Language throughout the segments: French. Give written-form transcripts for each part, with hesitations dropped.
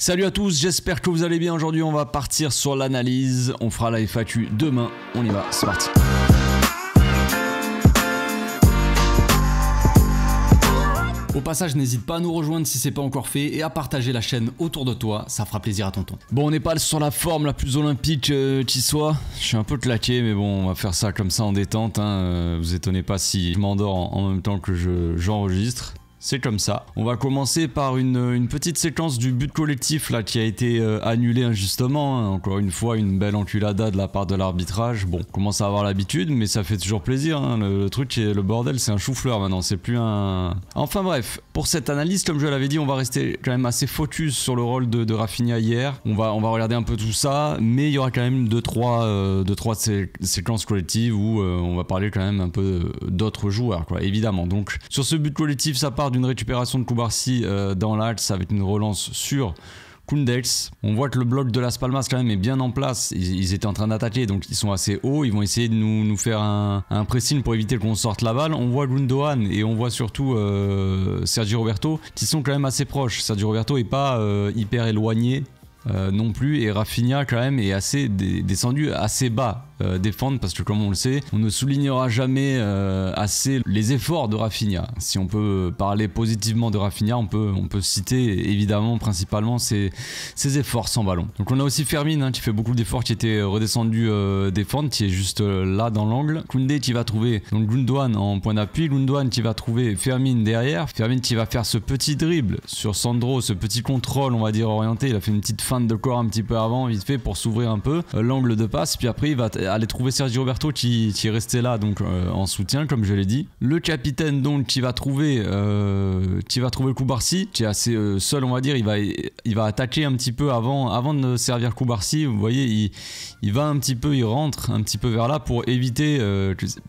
Salut à tous, j'espère que vous allez bien. Aujourd'hui on va partir sur l'analyse, on fera la FAQ demain, on y va, c'est parti. Au passage, n'hésite pas à nous rejoindre si c'est pas encore fait et à partager la chaîne autour de toi, ça fera plaisir à tonton. Bon, on n'est pas sur la forme la plus olympique qui soit, je suis un peu claqué mais bon, on va faire ça comme ça en détente, hein. Vous étonnez pas si je m'endors en même temps que j'enregistre. C'est comme ça. On va commencer par une petite séquence du but collectif là qui a été annulé injustement. Hein. Encore une fois, une belle enculada de la part de l'arbitrage. Bon, on commence à avoir l'habitude, mais ça fait toujours plaisir. Hein. Le truc, le bordel, c'est un chou-fleur maintenant. C'est plus un... Enfin bref, pour cette analyse, comme je l'avais dit, on va rester quand même assez focus sur le rôle de Rafinha hier. On va regarder un peu tout ça, mais il y aura quand même 2-3 séquences collectives où on va parler quand même un peu d'autres joueurs, quoi, évidemment. Donc, sur ce but collectif, ça part d'une récupération de Cubarsí dans l'axe avec une relance sur Koundé. On voit que le bloc de Las Palmas quand même est bien en place. Ils étaient en train d'attaquer, donc ils sont assez hauts. Ils vont essayer de nous faire un pressing pour éviter qu'on sorte la balle. On voit Gundogan et on voit surtout Sergi Roberto qui sont quand même assez proches. Sergi Roberto est pas hyper éloigné non plus, et Rafinha quand même est assez descendu assez bas défendre, parce que comme on le sait, on ne soulignera jamais assez les efforts de Rafinha. Si on peut parler positivement de Rafinha, on peut citer évidemment principalement ses efforts sans ballon. Donc on a aussi Fermin hein, qui fait beaucoup d'efforts, qui était redescendu défendre, qui est juste là dans l'angle. Koundé qui va trouver donc Gundogan en point d'appui, Gundogan qui va trouver Fermin derrière, Fermin qui va faire ce petit dribble sur Sandro, ce petit contrôle on va dire orienté. Il a fait une petite feinte de corps un petit peu avant vite fait pour s'ouvrir un peu l'angle de passe, puis après il va aller trouver Sergi Roberto qui est resté là donc en soutien comme je l'ai dit. Le capitaine donc qui va trouver Cubarsí, qui est assez seul on va dire. Il va attaquer un petit peu avant de servir Cubarsí. Vous voyez, il va un petit peu, il rentre un petit peu vers là pour éviter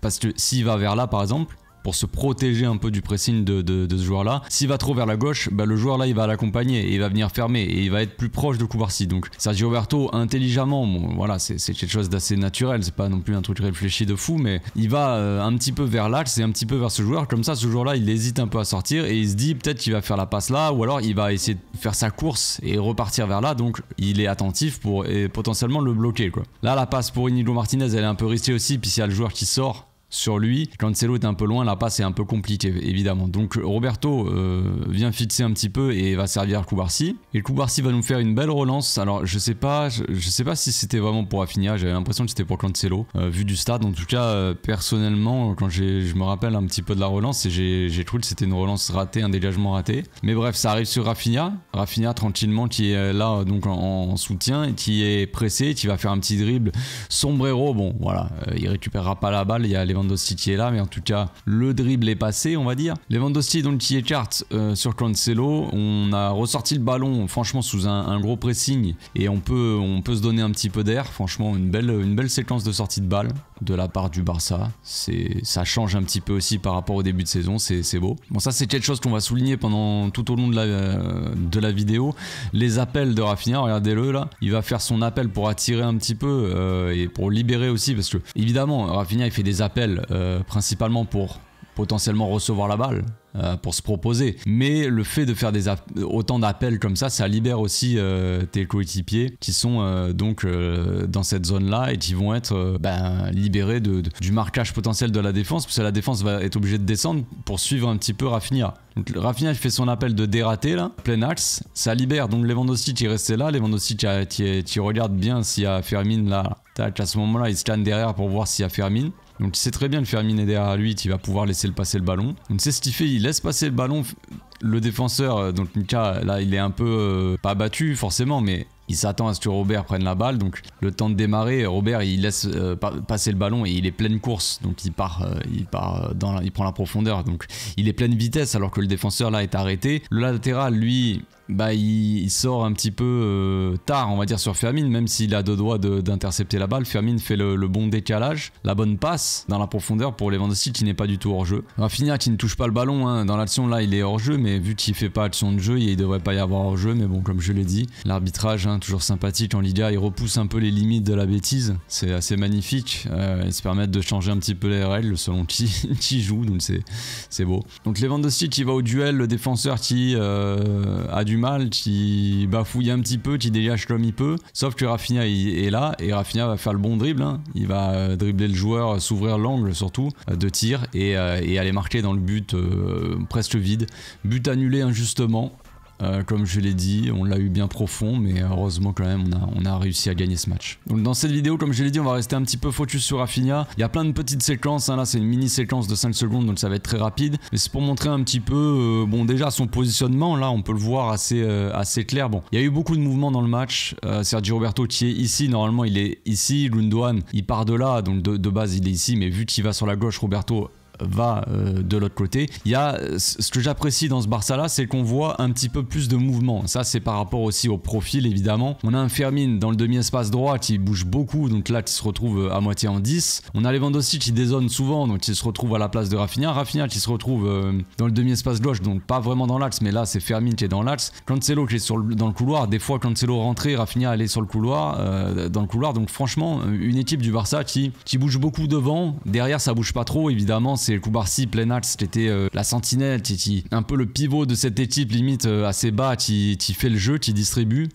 parce que s'il va vers là par exemple, pour se protéger un peu du pressing de ce joueur là, s'il va trop vers la gauche, bah le joueur là il va l'accompagner et il va venir fermer et il va être plus proche de Cubarsí. Donc Sergi Roberto intelligemment, bon voilà, c'est quelque chose d'assez naturel, c'est pas non plus un truc réfléchi de fou, mais il va un petit peu vers l'axe et un petit peu vers ce joueur, comme ça ce joueur là il hésite un peu à sortir et il se dit peut-être qu'il va faire la passe là, ou alors il va essayer de faire sa course et repartir vers là, donc il est attentif pour potentiellement le bloquer quoi. Là la passe pour Inigo Martinez elle est un peu risquée aussi, puis s'il y a le joueur qui sort sur lui, Cancelo est un peu loin, la passe est un peu compliquée évidemment. Donc Roberto vient fixer un petit peu et va servir Cubarsí. Et Cubarsí va nous faire une belle relance. Alors je sais pas si c'était vraiment pour Rafinha, j'avais l'impression que c'était pour Cancelo, vu du stade. En tout cas, personnellement, quand je me rappelle un petit peu de la relance, et j'ai trouvé que c'était une relance ratée, un dégagement raté. Mais bref, ça arrive sur Rafinha tranquillement qui est là donc en soutien et qui est pressé, qui va faire un petit dribble. Sombrero, bon voilà, il récupérera pas la balle, il y a Lewandowski qui est là, mais en tout cas le dribble est passé on va dire. Lewandowski donc qui écarte sur Cancelo, on a ressorti le ballon franchement sous un gros pressing et on peut se donner un petit peu d'air. Franchement une belle séquence de sortie de balle de la part du Barça, ça change un petit peu aussi par rapport au début de saison, c'est beau. Bon ça c'est quelque chose qu'on va souligner pendant tout au long de la vidéo, les appels de Rafinha, regardez-le là, il va faire son appel pour attirer un petit peu et pour libérer aussi, parce que évidemment Rafinha il fait des appels principalement pour potentiellement recevoir la balle, pour se proposer, mais le fait de faire autant d'appels comme ça libère aussi tes coéquipiers qui sont donc dans cette zone là et qui vont être libérés du marquage potentiel de la défense, parce que la défense va être obligée de descendre pour suivre un petit peu Rafinha. Donc Rafinha il fait son appel de dératé là, plein axe, ça libère donc Lewandowski qui est resté là, Lewandowski qui regarde bien s'il y a Fermin là, tac, à ce moment là il scanne derrière pour voir s'il y a Fermin. Donc il sait très bien que Fermin est derrière lui, il va pouvoir laisser passer le ballon. Donc c'est ce qu'il fait, il laisse passer le ballon. Le défenseur, donc Mika, là il est un peu pas battu forcément, mais il s'attend à ce que Robert prenne la balle. Donc le temps de démarrer, Robert il laisse passer le ballon et il est pleine course. Donc il prend la profondeur. Donc il est pleine vitesse alors que le défenseur là est arrêté. Le latéral lui, il sort un petit peu tard on va dire sur Fermin, même s'il a deux doigts d'intercepter la balle. Fermin fait le bon décalage, la bonne passe dans la profondeur pour Lewandowski qui n'est pas du tout hors jeu. Rafinha qui ne touche pas le ballon hein. Dans l'action là il est hors jeu, mais vu qu'il fait pas action de jeu il devrait pas y avoir hors jeu, mais bon comme je l'ai dit, l'arbitrage hein, toujours sympathique en Liga, il repousse un peu les limites de la bêtise, c'est assez magnifique, ils se permettent de changer un petit peu les règles selon qui joue, donc c'est beau. Donc Lewandowski qui va au duel, le défenseur qui a du du mal, tu bafouilles un petit peu, tu dégages comme il peut. Sauf que Rafinha est là et Rafinha va faire le bon dribble. Hein. Il va dribbler le joueur, s'ouvrir l'angle surtout de tir et aller marquer dans le but presque vide. But annulé injustement. Comme je l'ai dit, on l'a eu bien profond, mais heureusement quand même on a réussi à gagner ce match. Donc dans cette vidéo, comme je l'ai dit, on va rester un petit peu focus sur Rafinha. Il y a plein de petites séquences, hein. Là c'est une mini séquence de 5 secondes, donc ça va être très rapide. Mais c'est pour montrer un petit peu, bon déjà son positionnement, là on peut le voir assez clair. Bon, il y a eu beaucoup de mouvements dans le match. Sergio Roberto qui est ici, normalement il est ici. Gundogan il part de là, donc de base il est ici, mais vu qu'il va sur la gauche, Roberto va de l'autre côté. Il y a ce que j'apprécie dans ce Barça là, c'est qu'on voit un petit peu plus de mouvement. Ça c'est par rapport aussi au profil évidemment. On a un Fermin dans le demi-espace droit qui bouge beaucoup, donc là qui se retrouve à moitié en 10. On a Lewandowski qui dézone souvent, donc il se retrouve à la place de Rafinha. Rafinha qui se retrouve dans le demi-espace gauche, donc pas vraiment dans l'axe, mais là c'est Fermin qui est dans l'axe. Cancelo qui est dans le couloir. Des fois Cancelo rentrait, Rafinha allait sur le couloir, dans le couloir. Donc franchement une équipe du Barça qui bouge beaucoup devant. Derrière ça bouge pas trop évidemment. C'est Koubarsi plein axe qui était la sentinelle, un peu le pivot de cette équipe, limite assez bas, qui fait le jeu, qui distribue.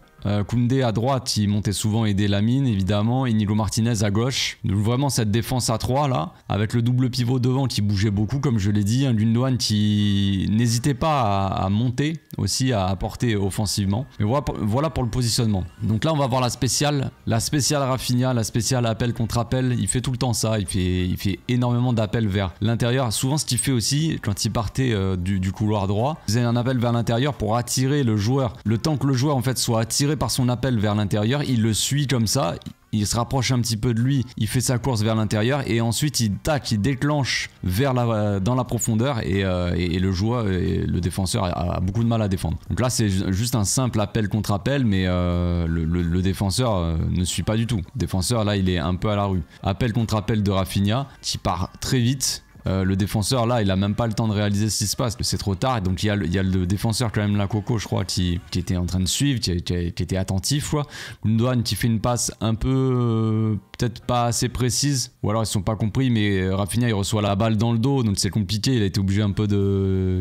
Koundé à droite, il montait souvent aider Lamine évidemment, Inigo Martinez à gauche. Donc vraiment cette défense à 3 là, avec le double pivot devant qui bougeait beaucoup comme je l'ai dit, un Gundogan qui n'hésitait pas à monter aussi, à apporter offensivement. Mais voilà pour le positionnement. Donc là on va voir la spéciale Rafinha, la spéciale appel contre appel. Il fait tout le temps ça, il fait énormément d'appels vers l'intérieur. Souvent ce qu'il fait aussi quand il partait du couloir droit, il faisait un appel vers l'intérieur pour attirer le joueur. Le temps que le joueur en fait soit attiré par son appel vers l'intérieur, il le suit comme ça, il se rapproche un petit peu de lui, il fait sa course vers l'intérieur et ensuite il déclenche dans la profondeur et le joueur, le défenseur a beaucoup de mal à défendre. Donc là c'est juste un simple appel contre appel, mais le défenseur ne suit pas du tout. Le défenseur là il est un peu à la rue. Appel contre appel de Rafinha qui part très vite. Le défenseur là il a même pas le temps de réaliser ce qui se passe, c'est trop tard. Donc il y a le défenseur quand même, la Coco je crois, qui était en train de suivre, qui était attentif quoi. Gundogan qui fait une passe un peu peut-être pas assez précise, ou alors ils sont pas compris, mais Rafinha il reçoit la balle dans le dos, donc c'est compliqué, il a été obligé un peu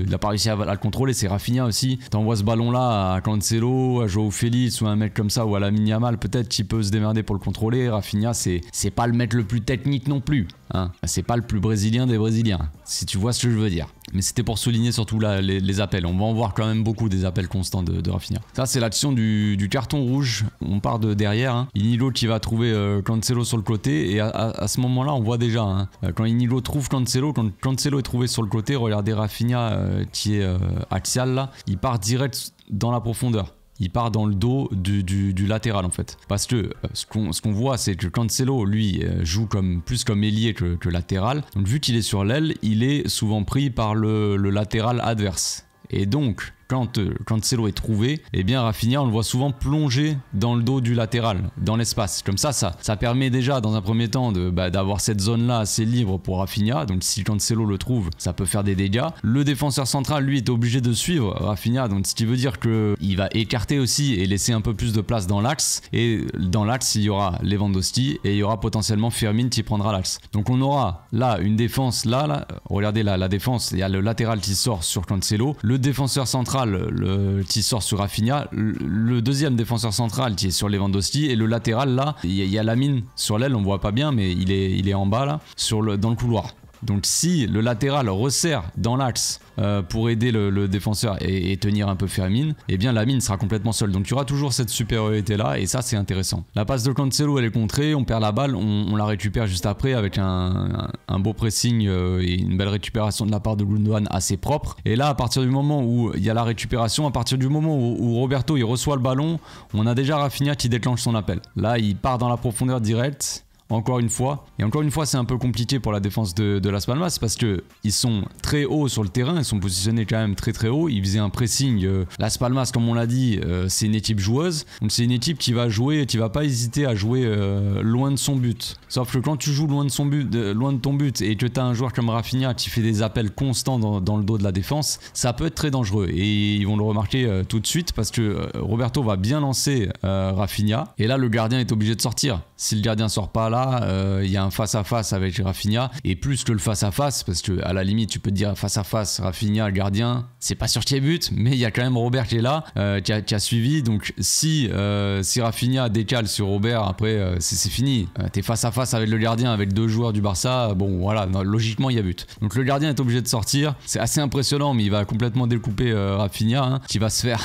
il a pas réussi à le contrôler. C'est Rafinha aussi, t'envoies ce ballon là à Cancelo, à Joao Félix ou à un mec comme ça, ou à Lamine Yamal peut-être qui peut se démerder pour le contrôler. Rafinha c'est pas le mec le plus technique non plus, hein. C'est pas le plus brésilien des brésiliens, si tu vois ce que je veux dire. Mais c'était pour souligner surtout là, les appels. On va en voir quand même beaucoup des appels constants de Rafinha. Ça c'est l'action du carton rouge. On part de derrière, hein. Inigo qui va trouver Cancelo sur le côté, et à ce moment là on voit déjà, hein, quand Inigo trouve Cancelo, quand Cancelo est trouvé sur le côté, regardez Rafinha qui est axial là, il part direct dans la profondeur. Il part dans le dos du latéral en fait. Parce que ce qu'on voit, c'est que Cancelo lui joue plus comme ailier que latéral. Donc vu qu'il est sur l'aile, il est souvent pris par le latéral adverse. Et donc quand Cancelo est trouvé, eh bien Rafinha on le voit souvent plonger dans le dos du latéral, dans l'espace. Comme ça permet déjà dans un premier temps d'avoir cette zone là assez libre pour Rafinha. Donc si Cancelo le trouve, ça peut faire des dégâts. Le défenseur central lui est obligé de suivre Rafinha, donc ce qui veut dire qu'il va écarter aussi et laisser un peu plus de place dans l'axe. Et dans l'axe il y aura Lewandowski et il y aura potentiellement Fermin qui prendra l'axe. Donc on aura là une défense là regardez la défense, il y a le latéral qui sort sur Cancelo, le défenseur central qui sort sur Rafinha, le deuxième défenseur central qui est sur Lewandowski, et le latéral là, il y a Lamine sur l'aile, on voit pas bien mais il est en bas là, dans le couloir. Donc si le latéral resserre dans l'axe pour aider le défenseur et tenir un peu Fermin, eh bien Lamine sera complètement seul. Donc il y aura toujours cette supériorité là, et ça c'est intéressant. La passe de Cancelo elle est contrée, on perd la balle, on la récupère juste après avec un beau pressing et une belle récupération de la part de Gundogan assez propre. Et là à partir du moment où il y a la récupération, à partir du moment où Roberto il reçoit le ballon, on a déjà Rafinha qui déclenche son appel. Là il part dans la profondeur directe. Encore une fois, c'est un peu compliqué pour la défense de Las Palmas parce que ils sont très hauts sur le terrain, ils sont positionnés quand même très très haut. Ils faisaient un pressing. Las Palmas, comme on l'a dit, c'est une équipe joueuse, donc c'est une équipe qui va jouer, qui va pas hésiter à jouer loin de son but. Sauf que quand tu joues loin de ton but et que tu as un joueur comme Rafinha qui fait des appels constants dans le dos de la défense, ça peut être très dangereux, et ils vont le remarquer tout de suite parce que Roberto va bien lancer Rafinha, et là le gardien est obligé de sortir. Si le gardien sort pas là, là, il y a un face-à-face avec Rafinha, et plus que le face-à-face, parce que à la limite, tu peux te dire face-à-face, Rafinha, le gardien, c'est pas sûr qu'il y ait but, mais il y a quand même Robert qui est là, qui a suivi, donc si Rafinha décale sur Robert, après, c'est fini. T'es face-à-face avec le gardien, avec 2 joueurs du Barça, bon voilà, logiquement, il y a but. Donc le gardien est obligé de sortir, c'est assez impressionnant, mais il va complètement découper Rafinha, hein, qui va se faire...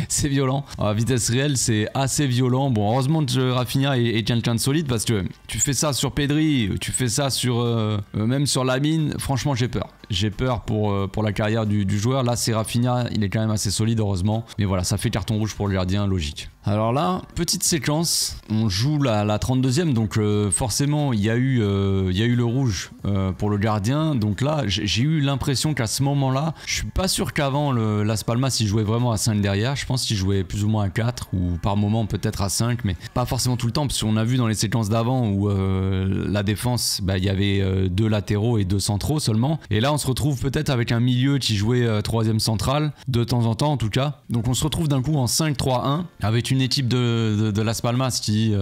c'est violent. À vitesse réelle, c'est assez violent. Bon, heureusement que Rafinha est quelqu'un de solide, parce que tu fais ça sur Pedri, tu fais ça sur même sur Lamine, franchement j'ai peur. J'ai peur pour la carrière du joueur. Là c'est Rafinha, il est quand même assez solide heureusement. Mais voilà, ça fait carton rouge pour le gardien, logique. Alors là, petite séquence, on joue la 32e, donc forcément il y a eu le rouge pour le gardien. Donc là, j'ai eu l'impression qu'à ce moment-là, je suis pas sûr qu'avant Las Palmas il jouait vraiment à 5 derrière. Je pense qu'il jouait plus ou moins à 4 ou par moment peut-être à 5, mais pas forcément tout le temps, parce qu'on a vu dans les séquences d'avant où la défense, il y avait 2 latéraux et 2 centraux seulement. Et là on se retrouve peut-être avec un milieu qui jouait 3ème central, de temps en temps en tout cas. Donc on se retrouve d'un coup en 5-3-1 avec une équipe de Las Palmas qui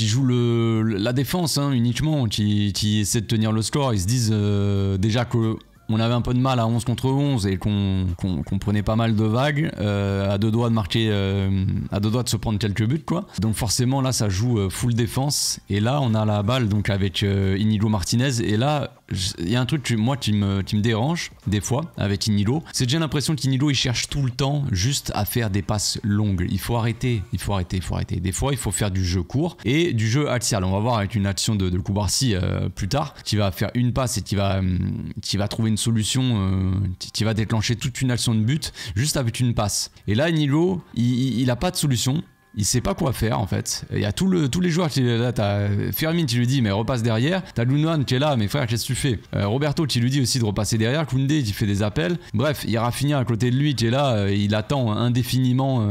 joue la défense hein, uniquement, qui essaie de tenir le score. Ils se disent déjà que on avait un peu de mal à 11 contre 11 et qu'on prenait pas mal de vagues, à 2 doigts de marquer, à 2 doigts de se prendre quelques buts quoi. Donc forcément là ça joue full défense, et là on a la balle donc avec Inigo Martinez, et là il y a un truc qui me dérange des fois avec Inigo, c'est que j'ai l'impression qu'Inigo il cherche tout le temps juste à faire des passes longues. Il faut arrêter. Des fois il faut faire du jeu court et du jeu axial. On va voir avec une action de Cubarsí plus tard, qui va faire une passe et qui va trouver une solution, qui va déclencher toute une action de but juste avec une passe. Et là Inigo il a pas de solution. Il sait pas quoi faire en fait. Il y a tous les joueurs qui là, t'as Fermin qui lui dit mais repasse derrière, t'as Lunan qui est là mais frère qu'est-ce que tu fais, Roberto qui lui dit aussi de repasser derrière, Koundé qui fait des appels, bref il y a Rafinha à côté de lui qui est là, il attend indéfiniment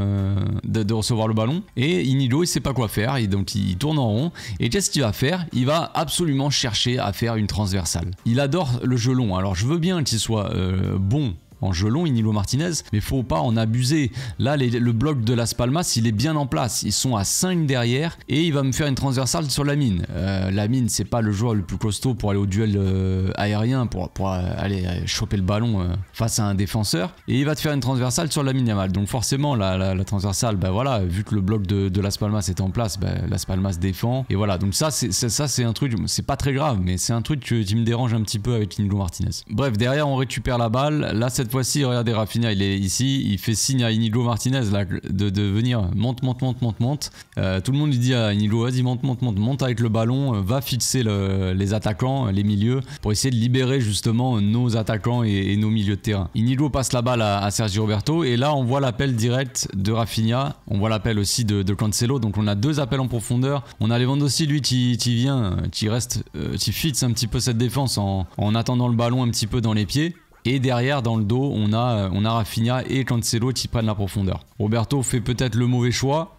de recevoir le ballon, et Inigo il sait pas quoi faire, et donc il tourne en rond, et qu'est-ce qu'il va faire? Il va absolument chercher à faire une transversale. Il adore le jeu long, alors je veux bien qu'il soit bon en jeu long, Inigo Martinez, mais faut pas en abuser. Là le bloc de Las Palmas il est bien en place, ils sont à 5 derrière, et il va me faire une transversale sur Lamine. Lamine c'est pas le joueur le plus costaud pour aller au duel aérien, pour aller choper le ballon face à un défenseur, et il va te faire une transversale sur Lamine Yamal. Donc forcément la transversale, voilà, vu que le bloc de Las Palmas est en place, Las Palmas défend, et voilà. Donc ça c'est un truc, c'est pas très grave, mais c'est un truc qui me dérange un petit peu avec Inigo Martinez. Bref, derrière on récupère la balle. Là cette fois-ci, regardez, Rafinha il est ici, il fait signe à Inigo Martinez là, de venir, monte. Tout le monde lui dit à Inigo, vas-y monte avec le ballon, va fixer les attaquants, les milieux, pour essayer de libérer justement nos attaquants et nos milieux de terrain. Inigo passe la balle à Sergi Roberto, et là on voit l'appel direct de Rafinha, on voit l'appel aussi de Cancelo, donc on a 2 appels en profondeur. On a Lewandowski lui qui vient, qui reste, qui fixe un petit peu cette défense en attendant le ballon un petit peu dans les pieds. Et derrière, dans le dos, on a Rafinha et Cancelo qui prennent la profondeur. Roberto fait peut-être le mauvais choix.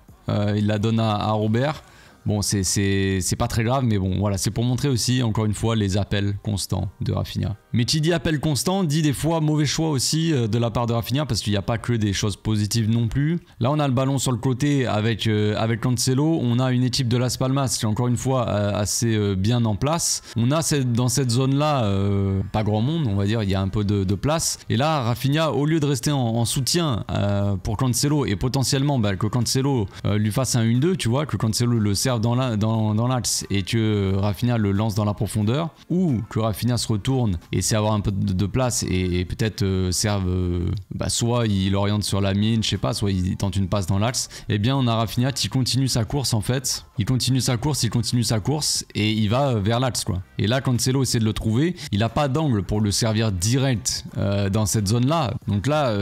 Il la donne à Robert. Bon, c'est pas très grave, mais bon, voilà, c'est pour montrer aussi, encore une fois, les appels constants de Rafinha. Mais qui dit appel constant, dit des fois mauvais choix aussi de la part de Rafinha, parce qu'il n'y a pas que des choses positives non plus. Là, on a le ballon sur le côté avec Cancelo. On a une équipe de Las Palmas qui est encore une fois assez bien en place. On a dans cette zone-là, pas grand monde, on va dire, il y a un peu de place. Et là, Rafinha, au lieu de rester en soutien pour Cancelo, et potentiellement que Cancelo lui fasse un 1-2, tu vois, que Cancelo le serve dans l'axe et que Rafinha le lance dans la profondeur, ou que Rafinha se retourne et c'est avoir un peu de place et peut-être serve, soit il oriente sur la mine, je sais pas, soit il tente une passe dans l'axe. Et bien on a Rafinha qui continue sa course en fait, il continue sa course et il va vers l'axe quoi. Et là Cancelo essaie de le trouver, il a pas d'angle pour le servir direct dans cette zone là, donc là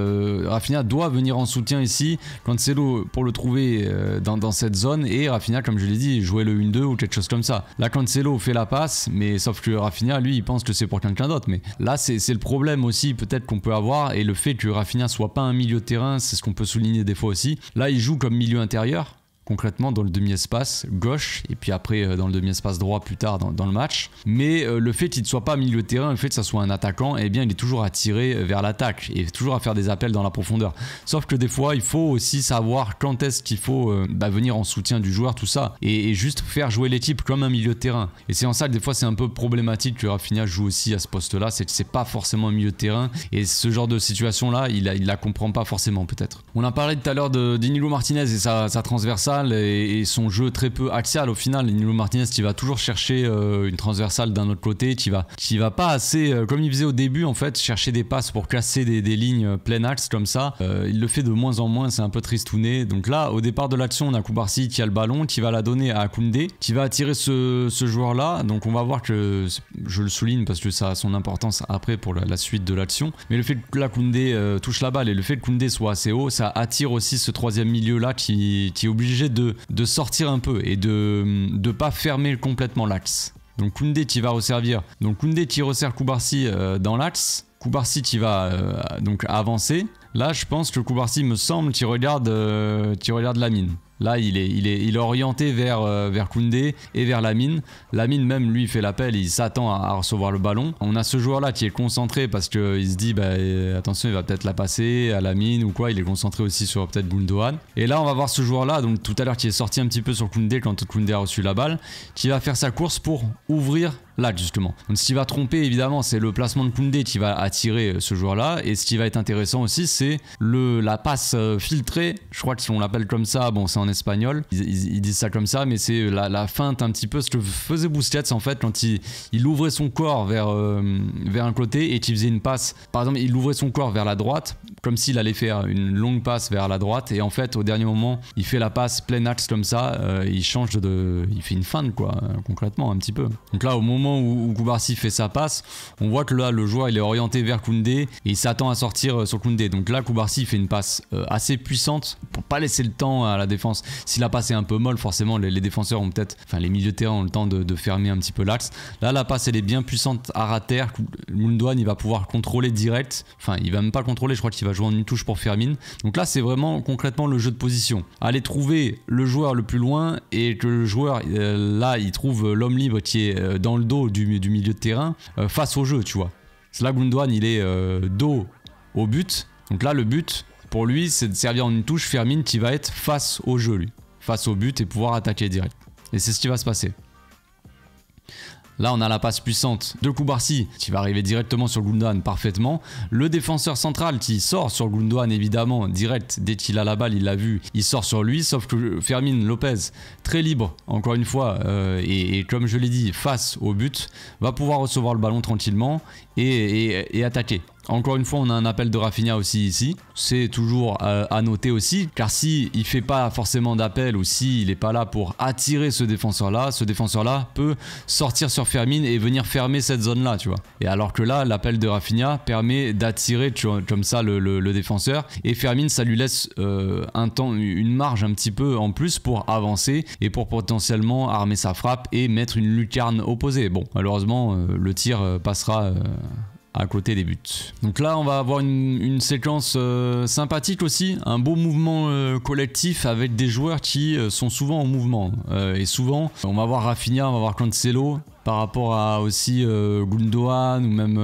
Rafinha doit venir en soutien ici, Cancelo pour le trouver dans cette zone, et Rafinha, comme je l'ai dit, jouer le 1-2 ou quelque chose comme ça. Là Cancelo fait la passe, mais sauf que Rafinha lui il pense que c'est pour quelqu'un d'autre. Mais là c'est le problème aussi peut-être qu'on peut avoir, et le fait que Rafinha soit pas un milieu de terrain, c'est ce qu'on peut souligner des fois aussi. Là il joue comme milieu intérieur, concrètement dans le demi-espace gauche et puis après dans le demi-espace droit plus tard dans le match. Mais le fait qu'il ne soit pas milieu de terrain, le fait que ça soit un attaquant, eh bien il est toujours attiré vers l'attaque et toujours à faire des appels dans la profondeur. Sauf que des fois il faut aussi savoir quand est-ce qu'il faut venir en soutien du joueur, tout ça, et juste faire jouer l'équipe comme un milieu de terrain. Et c'est en ça que des fois c'est un peu problématique que Rafinha joue aussi à ce poste-là, c'est pas forcément un milieu de terrain et ce genre de situation-là, il la comprend pas forcément peut-être. On a parlé tout à l'heure d'Inigo Martinez et sa transversale et son jeu très peu axial. Au final, Inigo Martinez qui va toujours chercher une transversale d'un autre côté, qui va pas assez, comme il faisait au début en fait, chercher des passes pour casser des lignes plein axe comme ça. Il le fait de moins en moins, c'est un peu tristouné. Donc là, au départ de l'action, on a Koubarsi qui a le ballon, qui va la donner à Koundé, qui va attirer ce joueur-là. Donc on va voir que, je le souligne parce que ça a son importance après pour la suite de l'action. Mais le fait que là Koundé touche la balle et le fait que Koundé soit assez haut, ça attire aussi ce troisième milieu-là qui est obligé de sortir un peu et de pas fermer complètement l'axe. Donc Koundé qui va resservir. Donc Koundé qui resserre Koubarsi dans l'axe. Koubarsi qui va donc avancer. Là, je pense que Koubarsi me semble qu'il regarde Lamine. Là, il est orienté vers Koundé et vers Lamine. Lamine même, lui, fait l'appel, il s'attend à recevoir le ballon. On a ce joueur-là qui est concentré parce qu'il se dit, attention, il va peut-être la passer à Lamine ou quoi. Il est concentré aussi sur peut-être Gundogan. Et là, on va voir ce joueur-là, donc tout à l'heure, qui est sorti un petit peu sur Koundé quand Koundé a reçu la balle, qui va faire sa course pour ouvrir là justement. Donc ce qui va tromper évidemment, c'est le placement de Koundé qui va attirer ce joueur-là, et ce qui va être intéressant aussi, c'est la passe filtrée. Je crois que si on l'appelle comme ça, bon c'est en espagnol, ils disent ça comme ça, mais c'est la feinte un petit peu, ce que faisait Busquets en fait quand il ouvrait son corps vers un côté et qu'il faisait une passe. Par exemple, il ouvrait son corps vers la droite, comme s'il allait faire une longue passe vers la droite, et en fait au dernier moment, il fait la passe plein axe comme ça, il fait une feinte quoi, concrètement un petit peu. Donc là, au moment où Koubarsi fait sa passe, on voit que là le joueur il est orienté vers Koundé et il s'attend à sortir sur Koundé. Donc là Koubarsi fait une passe assez puissante pour pas laisser le temps à la défense. Si la passe est un peu molle, forcément les défenseurs ont peut-être, enfin les milieux de terrain ont le temps de fermer un petit peu l'axe. Là la passe elle est bien puissante à ras terre. Gundogan il va pouvoir contrôler direct, enfin il va même pas contrôler, je crois qu'il va jouer en une touche pour Firmin. Donc là c'est vraiment concrètement le jeu de position. Aller trouver le joueur le plus loin et que le joueur là il trouve l'homme libre qui est dans le dos du milieu de terrain face au jeu, tu vois. Là Gundogan il est dos au but, donc là le but pour lui c'est de servir en une touche Firmin qui va être face au jeu, lui, face au but, et pouvoir attaquer direct, et c'est ce qui va se passer. Là, on a la passe puissante de Koubarsi qui va arriver directement sur Gundogan parfaitement. Le défenseur central qui sort sur Gundogan évidemment direct, dès qu'il a la balle, il l'a vu, il sort sur lui. Sauf que Fermin Lopez, très libre encore une fois, et comme je l'ai dit, face au but, va pouvoir recevoir le ballon tranquillement et attaquer. Encore une fois, on a un appel de Rafinha aussi ici. C'est toujours à noter aussi, car si il fait pas forcément d'appel ou s'il n'est pas là pour attirer ce défenseur-là peut sortir sur Firmin et venir fermer cette zone-là, tu vois. Et alors que là, l'appel de Rafinha permet d'attirer comme ça le défenseur, et Firmin, ça lui laisse une marge un petit peu en plus pour avancer et pour potentiellement armer sa frappe et mettre une lucarne opposée. Bon, malheureusement, le tir passera à côté des buts. Donc là on va avoir une séquence sympathique aussi, un beau mouvement collectif avec des joueurs qui sont souvent en mouvement, et souvent on va voir Rafinha, on va voir Cancelo, par rapport à aussi Gundogan ou même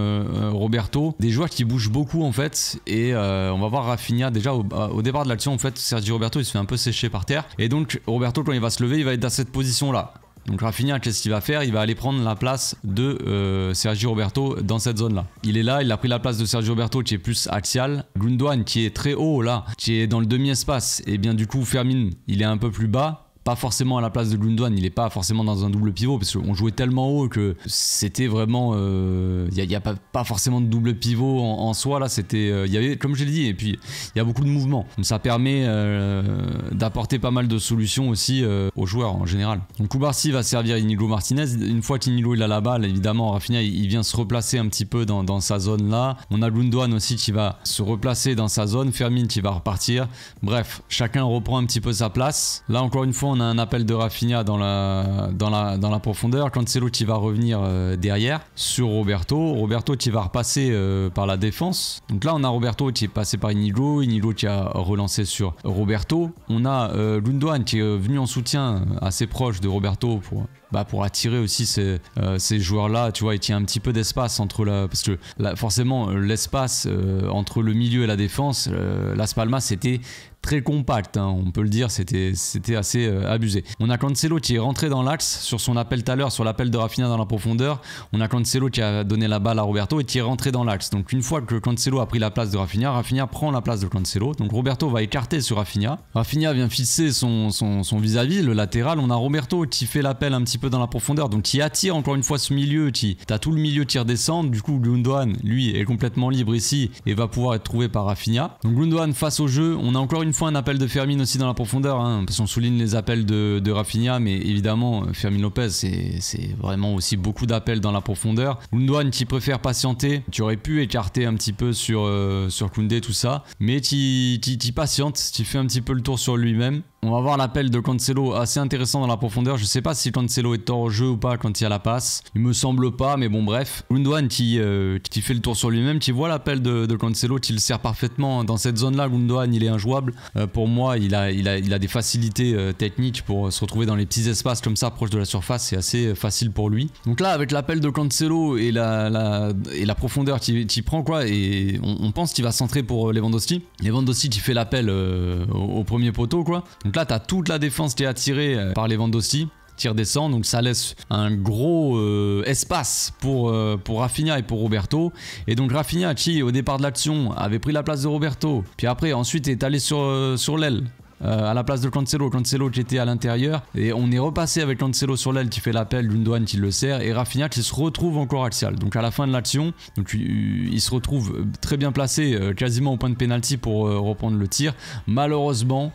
Roberto, des joueurs qui bougent beaucoup en fait, et on va voir Rafinha déjà au départ de l'action en fait. Sergio Roberto il se fait un peu sécher par terre, et donc Roberto quand il va se lever il va être dans cette position là. Donc Rafinha, qu'est-ce qu'il va faire? Il va aller prendre la place de Sergio Roberto dans cette zone-là. Il est là, il a pris la place de Sergio Roberto qui est plus axial. Gundogan qui est très haut là, qui est dans le demi-espace. Et bien du coup, Firmin, il est un peu plus bas. Pas forcément à la place de Gundogan, il n'est pas forcément dans un double pivot parce qu'on jouait tellement haut que c'était vraiment il n'y a pas forcément de double pivot en soi. Là c'était il y avait, comme je l'ai dit, et puis il y a beaucoup de mouvements, donc ça permet d'apporter pas mal de solutions aussi aux joueurs en général. Donc Koubarsi va servir Inigo Martinez. Une fois qu'Inigo il a la balle, évidemment Rafinha il vient se replacer un petit peu dans sa zone là. On a Gundogan aussi qui va se replacer dans sa zone, Firmin qui va repartir. Bref, chacun reprend un petit peu sa place. Là encore une fois on a un appel de Rafinha dans la profondeur. Cancelo qui va revenir derrière sur Roberto. Roberto qui va repasser par la défense. Donc là on a Roberto qui est passé par Inigo qui a relancé sur Roberto. On a Gundogan qui est venu en soutien assez proche de Roberto pour attirer aussi ces joueurs-là, tu vois, et qu'il y a un petit peu d'espace entre parce que forcément l'espace entre le milieu et la défense, Las Palmas c'était très compact, hein, on peut le dire, c'était assez abusé. On a Cancelo qui est rentré dans l'axe sur son appel tout à l'heure, sur l'appel de Rafinha dans la profondeur. On a Cancelo qui a donné la balle à Roberto et qui est rentré dans l'axe. Donc une fois que Cancelo a pris la place de Rafinha, Rafinha prend la place de Cancelo. Donc Roberto va écarter sur Rafinha. Rafinha vient fixer son vis-à-vis, le latéral. On a Roberto qui fait l'appel un petit peu dans la profondeur, donc qui attire encore une fois ce milieu. T'as tout le milieu qui redescend. Du coup Gundogan, lui, est complètement libre ici et va pouvoir être trouvé par Rafinha. Donc Gundogan face au jeu. On a encore une fois un appel de Fermin aussi dans la profondeur, hein, parce qu'on souligne les appels de Rafinha, mais évidemment Fermin Lopez c'est vraiment aussi beaucoup d'appels dans la profondeur. Gundogan qui préfère patienter, tu aurais pu écarter un petit peu sur Koundé, tout ça, mais qui patiente, qui fait un petit peu le tour sur lui-même. On va voir l'appel de Cancelo assez intéressant dans la profondeur. Je sais pas si Cancelo est hors jeu ou pas quand il y a la passe. Il me semble pas, mais bon bref. Gundogan qui fait le tour sur lui-même, qui voit l'appel de Cancelo, qui le sert parfaitement dans cette zone-là. Gundogan il est injouable. Pour moi, il a des facilités techniques pour se retrouver dans les petits espaces comme ça, proche de la surface. C'est assez facile pour lui. Donc là, avec l'appel de Cancelo et la profondeur qui prend quoi, et on pense qu'il va centrer pour Lewandowski. Lewandowski qui fait l'appel au premier poteau quoi. Donc là, tu as toute la défense qui est attirée par Lewandowski, qui redescend, donc ça laisse un gros espace pour Rafinha et pour Roberto. Et donc Rafinha qui, au départ de l'action, avait pris la place de Roberto, puis après, ensuite est allé sur l'aile. À la place de Cancelo qui était à l'intérieur, et on est repassé avec Cancelo sur l'aile qui fait l'appel, Gundogan qui le sert, et Rafinha qui se retrouve encore axial. Donc à la fin de l'action, il se retrouve très bien placé, quasiment au point de pénalty pour reprendre le tir. Malheureusement,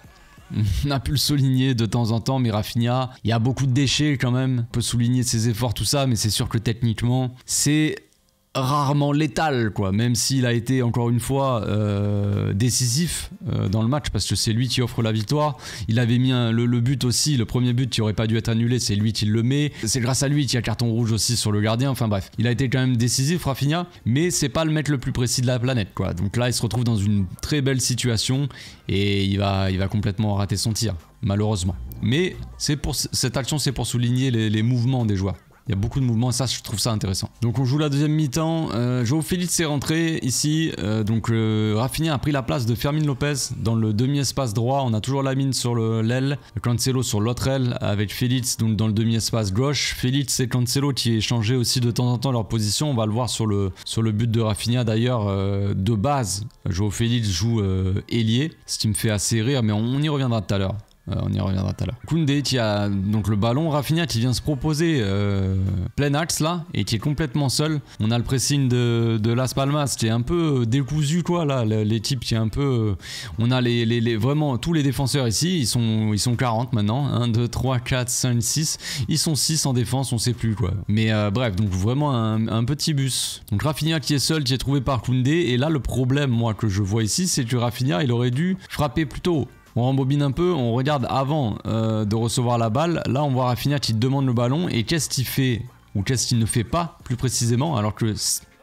on a pu le souligner de temps en temps, mais Rafinha, il y a beaucoup de déchets quand même. On peut souligner ses efforts, tout ça, mais c'est sûr que techniquement, c'est rarement létal quoi, même s'il a été encore une fois décisif dans le match, parce que c'est lui qui offre la victoire. Il avait mis le but aussi, le premier but qui aurait pas dû être annulé, c'est lui qui le met, c'est grâce à lui qu'il y a carton rouge aussi sur le gardien. Enfin bref, il a été quand même décisif Rafinha, mais c'est pas le mec le plus précis de la planète quoi. Donc là il se retrouve dans une très belle situation et il va complètement rater son tir malheureusement, mais cette action c'est pour souligner les mouvements des joueurs. Il y a beaucoup de mouvements et ça je trouve ça intéressant. Donc on joue la deuxième mi-temps. João Félix est rentré ici. Donc Rafinha a pris la place de Fermin Lopez dans le demi-espace droit. On a toujours Lamine sur l'aile, Cancelo sur l'autre aile avec Félix donc dans le demi-espace gauche. Félix et Cancelo qui échangeaient aussi de temps en temps leur position. On va le voir sur le but de Rafinha d'ailleurs. De base, João Félix joue ailier, ce qui me fait assez rire, mais on y reviendra tout à l'heure. Koundé qui a donc le ballon, Rafinha qui vient se proposer plein axe là et qui est complètement seul. On a le pressing de Las Palmas qui est un peu décousu quoi là, l'équipe qui est un peu on a vraiment tous les défenseurs ici, ils sont 40 maintenant, 1 2 3 4 5 6, ils sont 6 en défense, on sait plus quoi. Mais bref, donc vraiment un petit bus. Donc Rafinha qui est seul, qui est trouvé par Koundé, et là le problème moi que je vois ici, c'est que Rafinha il aurait dû frapper plus tôt. On rembobine un peu, on regarde avant de recevoir la balle. Là, on voit Rafinha qui demande le ballon. Et qu'est-ce qu'il fait, ou qu'est-ce qu'il ne fait pas, plus précisément, alors que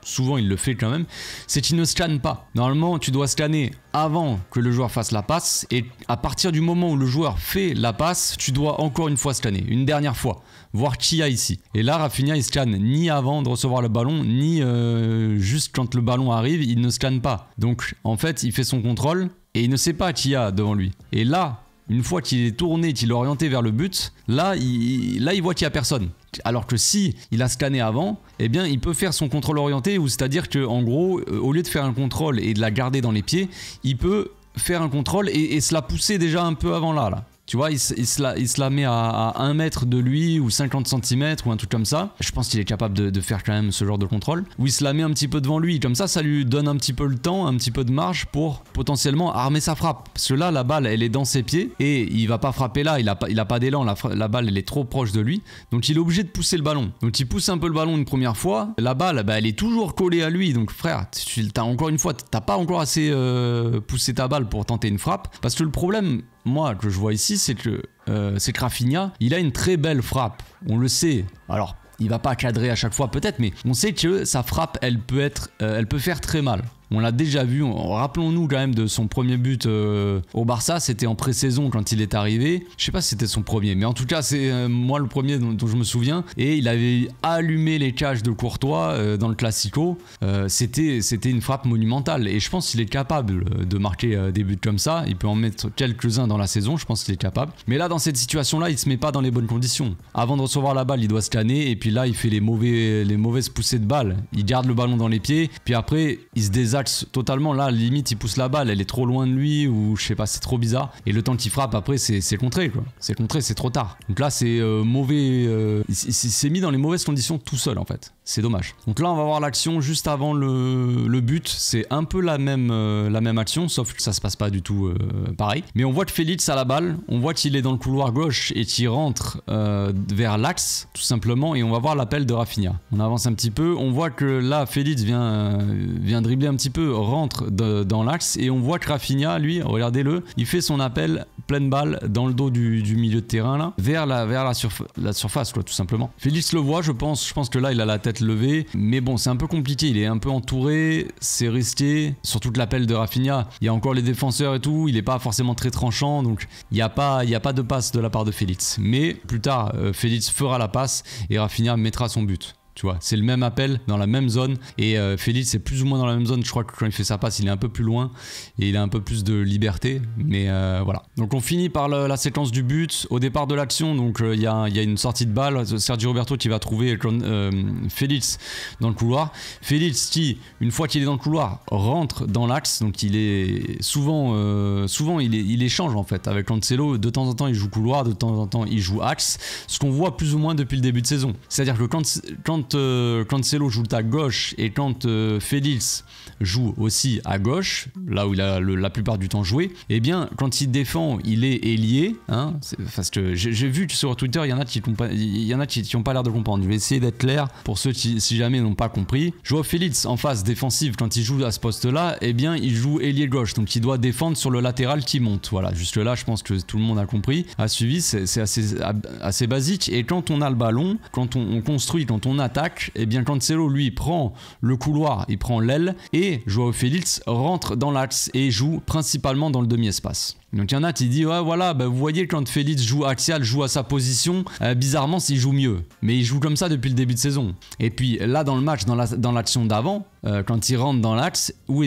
souvent il le fait quand même, c'est qu'il ne scanne pas. Normalement, tu dois scanner avant que le joueur fasse la passe. Et à partir du moment où le joueur fait la passe, tu dois encore une fois scanner, une dernière fois, voir qui y a ici. Et là, Rafinha, il scanne ni avant de recevoir le ballon, ni juste quand le ballon arrive, il ne scanne pas. Donc, en fait, il fait son contrôle. Et il ne sait pas qui y a devant lui. Et là, une fois qu'il est tourné, qu'il est orienté vers le but, là il voit qu'il n'y a personne. Alors que si il a scanné avant, eh bien il peut faire son contrôle orienté, ou c'est-à-dire qu'en gros, au lieu de faire un contrôle et de la garder dans les pieds, il peut faire un contrôle et se la pousser déjà un peu avant là. Tu vois, il se la met à 1 mètre de lui ou 50 cm ou un truc comme ça. Je pense qu'il est capable de faire quand même ce genre de contrôle. Ou il se la met un petit peu devant lui. Comme ça lui donne un petit peu le temps, un petit peu de marge pour potentiellement armer sa frappe. Parce que là, la balle, elle est dans ses pieds et il va pas frapper là. Il a pas d'élan. La balle, elle est trop proche de lui. Donc il est obligé de pousser le ballon. Donc il pousse un peu le ballon une première fois. La balle, elle est toujours collée à lui. Donc frère, encore une fois, t'as pas encore assez poussé ta balle pour tenter une frappe. Parce que le problème, moi, que je vois ici, c'est que c'est que Rafinha, il a une très belle frappe. On le sait. Alors, il va pas cadrer à chaque fois peut-être, mais on sait que sa frappe, elle peut faire très mal. On l'a déjà vu, rappelons-nous quand même de son premier but au Barça, c'était en pré-saison quand il est arrivé. Je sais pas si c'était son premier, mais en tout cas c'est moi le premier dont je me souviens. Et il avait allumé les cages de Courtois dans le Classico. C'était une frappe monumentale et je pense qu'il est capable de marquer des buts comme ça. Il peut en mettre quelques-uns dans la saison, je pense qu'il est capable. Mais là dans cette situation-là, il se met pas dans les bonnes conditions. Avant de recevoir la balle, il doit scanner et puis là il fait les mauvaises poussées de balle. Il garde le ballon dans les pieds, puis après il se désaxe totalement. Là limite il pousse la balle, elle est trop loin de lui ou je sais pas, c'est trop bizarre et le temps qu'il frappe après c'est contré quoi, c'est contré, c'est trop tard. Donc là c'est mauvais, il s'est mis dans les mauvaises conditions tout seul en fait, c'est dommage. Donc là on va voir l'action juste avant le but, c'est un peu la même action sauf que ça se passe pas du tout pareil, mais on voit que Félix a la balle, on voit qu'il est dans le couloir gauche et qu'il rentre vers l'axe tout simplement et on va voir l'appel de Rafinha. On avance un petit peu, on voit que là Félix vient dribbler un petit peu, rentre dans l'axe et on voit que Rafinha lui, regardez-le, il fait son appel pleine balle dans le dos du milieu de terrain là, vers la surface quoi tout simplement. Félix le voit, je pense que là il a la tête levée, mais bon c'est un peu compliqué, il est un peu entouré, c'est risqué, surtout que l'appel de Rafinha, il y a encore les défenseurs et tout, il est pas forcément très tranchant, donc il y a pas de passe de la part de Félix, mais plus tard Félix fera la passe et Rafinha mettra son but. Tu vois, c'est le même appel dans la même zone et Félix est plus ou moins dans la même zone. Je crois que quand il fait sa passe, il est un peu plus loin et il a un peu plus de liberté. Mais voilà. Donc on finit par la séquence du but. Au départ de l'action, donc il y a une sortie de balle. Sergio Roberto qui va trouver Félix dans le couloir. Félix qui, une fois qu'il est dans le couloir, rentre dans l'axe. Donc il est souvent il échange en fait avec Cancelo. De temps en temps il joue couloir, de temps en temps il joue axe. Ce qu'on voit plus ou moins depuis le début de saison. C'est-à-dire que quand Cancelo joue à gauche et quand Félix joue aussi à gauche, là où il a la plupart du temps joué, et bien quand il défend, il est ailier. Hein, parce que j'ai vu que sur Twitter, il y en a qui n'ont pas l'air de comprendre. Je vais essayer d'être clair pour ceux qui, si jamais n'ont pas compris. Joao Félix en phase défensive, quand il joue à ce poste-là, eh bien il joue ailier gauche, donc il doit défendre sur le latéral qui monte. Voilà, jusque là, je pense que tout le monde a compris, a suivi. C'est assez basique. Et quand on a le ballon, quand on construit, quand on attaque, et bien Cancelo lui prend le couloir, il prend l'aile et Joao Félix rentre dans l'axe et joue principalement dans le demi-espace. Donc il y en a qui disent ouais voilà, vous voyez quand Félix joue axial, joue à sa position, bizarrement s'il joue mieux, mais il joue comme ça depuis le début de saison. Et puis là dans le match, dans l'action d'avant, quand il rentre dans l'axe, où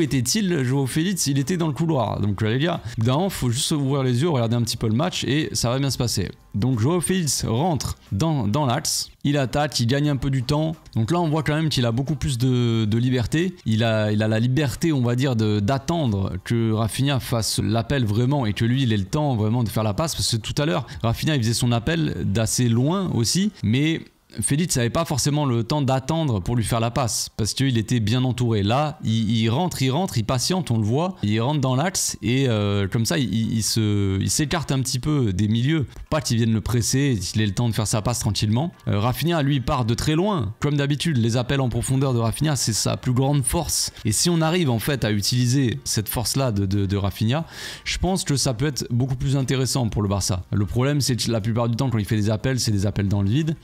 était-il Joao Félix? Il était dans le couloir. Donc les gars, il faut juste ouvrir les yeux, regarder un petit peu le match et ça va bien se passer. Donc Joao Félix rentre dans l'axe, il attaque, il gagne un peu du temps. Donc là on voit quand même qu'il a beaucoup plus de liberté. Il a la liberté, on va dire, d'attendre que Rafinha fasse l'appel vraiment et que lui il ait le temps vraiment de faire la passe, parce que tout à l'heure Rafinha il faisait son appel d'assez loin aussi, mais Félix n'avait pas forcément le temps d'attendre pour lui faire la passe parce qu'il était bien entouré. Là, il rentre, il patiente, on le voit. Il rentre dans l'axe et comme ça, il s'écarte un petit peu des milieux pour pas qu'ils viennent le presser, qu'il ait le temps de faire sa passe tranquillement. Rafinha, lui, part de très loin. Comme d'habitude, les appels en profondeur de Rafinha, c'est sa plus grande force. Et si on arrive en fait à utiliser cette force-là de Rafinha, je pense que ça peut être beaucoup plus intéressant pour le Barça. Le problème, c'est que la plupart du temps, quand il fait des appels, c'est des appels dans le vide.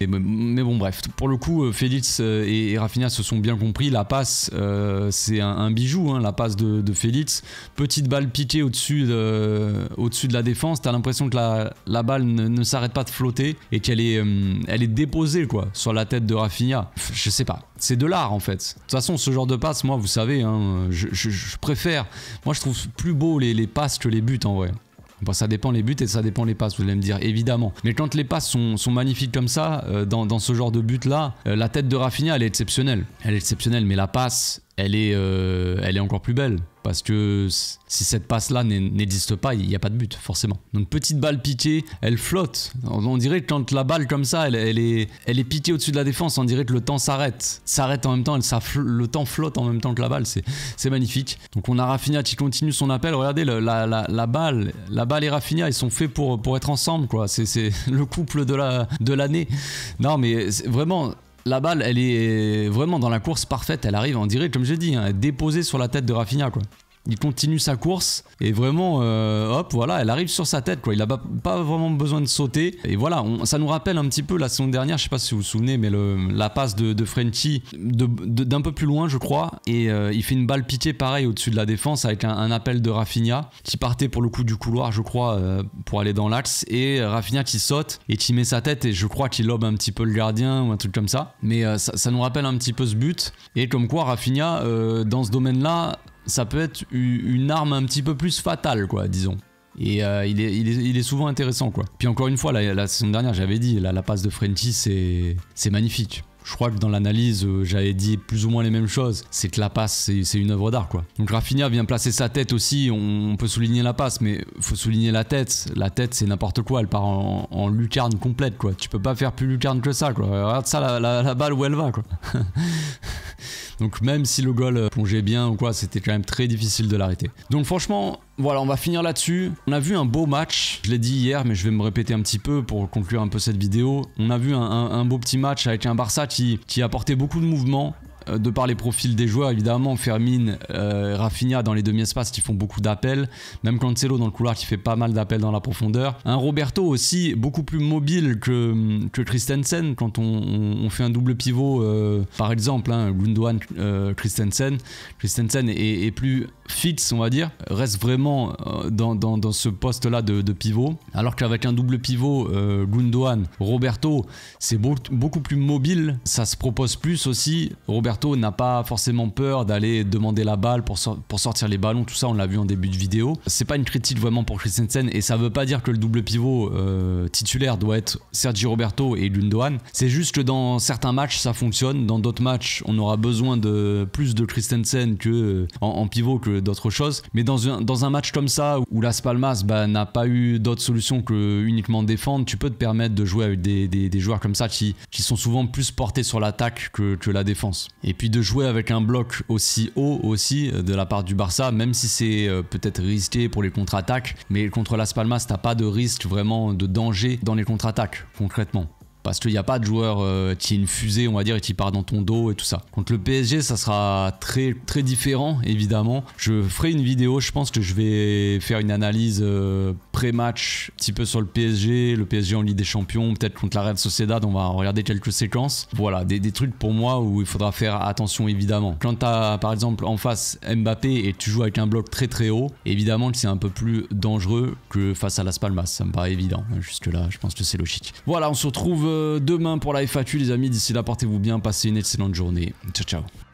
Mais bon bref, pour le coup Félix et Rafinha se sont bien compris. La passe c'est un bijou, hein, la passe de Félix, petite balle piquée au-dessus de la défense. T'as l'impression que la balle ne s'arrête pas de flotter et qu'elle est déposée quoi sur la tête de Rafinha. Je sais pas, c'est de l'art en fait. De toute façon ce genre de passe, moi vous savez, hein, je préfère, moi je trouve plus beau les passes que les buts en vrai. Bon, ça dépend les buts et ça dépend les passes, vous allez me dire, évidemment. Mais quand les passes sont magnifiques comme ça, dans ce genre de but-là, la tête de Rafinha, elle est exceptionnelle. Elle est exceptionnelle, mais la passe, elle est encore plus belle. Parce que si cette passe-là n'existe pas, il n'y a pas de but, forcément. Donc petite balle piquée, elle flotte. On dirait que quand la balle comme ça, elle est piquée au-dessus de la défense, on dirait que le temps s'arrête. S'arrête en même temps, le temps flotte en même temps que la balle. C'est magnifique. Donc on a Rafinha qui continue son appel. Regardez, la balle et Rafinha, ils sont faits pour être ensemble, quoi. C'est le couple de l'année. Non, mais vraiment... La balle, elle est vraiment dans la course parfaite. Elle arrive, on dirait, comme j'ai dit, hein, déposée sur la tête de Rafinha, quoi. il continue sa course et vraiment hop voilà, elle arrive sur sa tête quoi. Il a pas vraiment besoin de sauter et voilà, ça nous rappelle un petit peu la saison dernière, je sais pas si vous vous souvenez, mais la passe de Frenchy d'un peu plus loin je crois, et il fait une balle piquée pareil au-dessus de la défense avec un appel de Rafinha qui partait pour le coup du couloir je crois pour aller dans l'axe, et Rafinha qui saute et qui met sa tête et je crois qu'il lobe un petit peu le gardien ou un truc comme ça, mais ça nous rappelle un petit peu ce but, et comme quoi Rafinha dans ce domaine là ça peut être une arme un petit peu plus fatale quoi, disons. Et il est souvent intéressant quoi. Puis encore une fois, la saison dernière j'avais dit, la passe de Frenchy c'est magnifique. Je crois que dans l'analyse j'avais dit plus ou moins les mêmes choses, c'est que la passe c'est une œuvre d'art quoi. Donc Rafinha vient placer sa tête aussi, on peut souligner la passe mais faut souligner la tête c'est n'importe quoi, elle part en lucarne complète quoi, tu peux pas faire plus lucarne que ça quoi, regarde ça la balle où elle va quoi. Donc même si le goal plongeait bien ou quoi, c'était quand même très difficile de l'arrêter. Donc franchement, voilà, on va finir là-dessus. On a vu un beau match, je l'ai dit hier, mais je vais me répéter un petit peu pour conclure un peu cette vidéo. On a vu un beau petit match avec un Barça qui apportait beaucoup de mouvements. De par les profils des joueurs évidemment, Fermin, Rafinha dans les demi-espaces qui font beaucoup d'appels, même Cancelo dans le couloir qui fait pas mal d'appels dans la profondeur, un Roberto aussi beaucoup plus mobile que Christensen quand on fait un double pivot par exemple, hein, Gundogan, Christensen est plus fixe on va dire, reste vraiment dans ce poste là de pivot, alors qu'avec un double pivot Gundogan, Roberto c'est beaucoup plus mobile, ça se propose plus aussi. Roberto n'a pas forcément peur d'aller demander la balle pour sortir les ballons, tout ça on l'a vu en début de vidéo. C'est pas une critique vraiment pour Christensen, et ça veut pas dire que le double pivot titulaire doit être Sergi Roberto et Gundogan, c'est juste que dans certains matchs ça fonctionne, dans d'autres matchs on aura besoin de plus de Christensen que en pivot que d'autres choses, mais dans un match comme ça où Las Palmas n'a pas eu d'autre solution que uniquement défendre, tu peux te permettre de jouer avec des joueurs comme ça qui sont souvent plus portés sur l'attaque que la défense. Et puis de jouer avec un bloc aussi haut aussi de la part du Barça, même si c'est peut-être risqué pour les contre-attaques, mais contre Las Palmas t'as pas de risque vraiment de danger dans les contre-attaques concrètement. Parce qu'il n'y a pas de joueur qui est une fusée on va dire et qui part dans ton dos et tout ça. Contre le PSG ça sera très très différent évidemment. Je ferai une vidéo, je pense que je vais faire une analyse pré-match un petit peu sur le PSG en Ligue des Champions, peut-être contre la Real Sociedad, on va regarder quelques séquences. Voilà, des trucs pour moi où il faudra faire attention évidemment. Quand tu as par exemple en face Mbappé et tu joues avec un bloc très très haut, évidemment que c'est un peu plus dangereux que face à Las Palmas, ça me paraît évident. Jusque là je pense que c'est logique. Voilà, on se retrouve demain pour la FAQ les amis, d'ici là portez-vous bien, passez une excellente journée, ciao ciao.